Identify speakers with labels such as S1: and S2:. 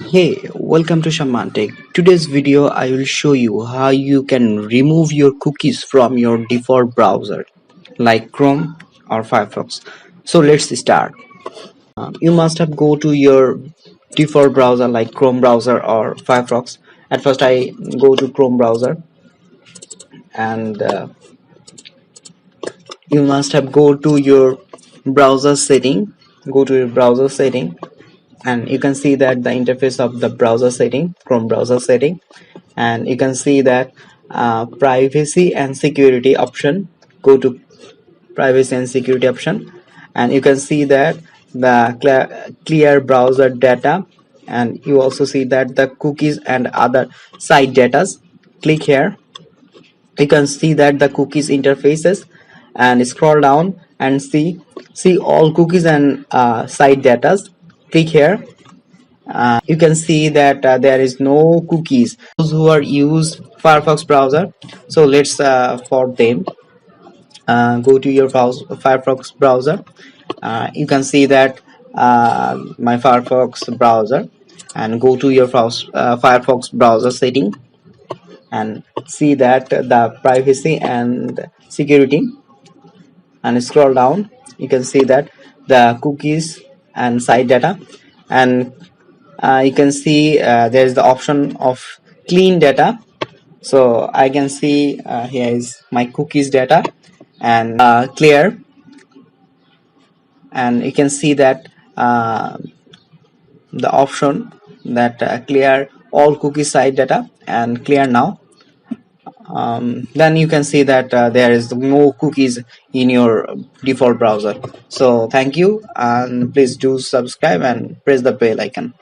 S1: Hey, welcome to Shamantic. Today's video I will show you how you can remove your cookies from your default browser like Chrome or Firefox. So let's start. You must have go to your default browser like Chrome browser or Firefox. At first I go to Chrome browser and you must have go to your browser setting. Go to your browser setting and you can see that the interface of the browser setting, Chrome browser setting, and you can see that privacy and security option. Go to privacy and security option and you can see that the clear browser data, and you also see that the cookies and other site data. Click here, you can see that the cookies interfaces, and scroll down and see all cookies and site data. Click here, you can see that there is no cookies. Those who are used Firefox browser, so let's for them go to your Firefox browser. You can see that my Firefox browser, and go to your Firefox browser setting and see that the privacy and security, and scroll down. You can see that the cookies and site data, and you can see there is the option of clean data. So I can see here is my cookies data and clear, and you can see that the option that clear all cookie site data and clear now. Then you can see that there is no cookies in your default browser. So thank you, and please do subscribe and press the bell icon.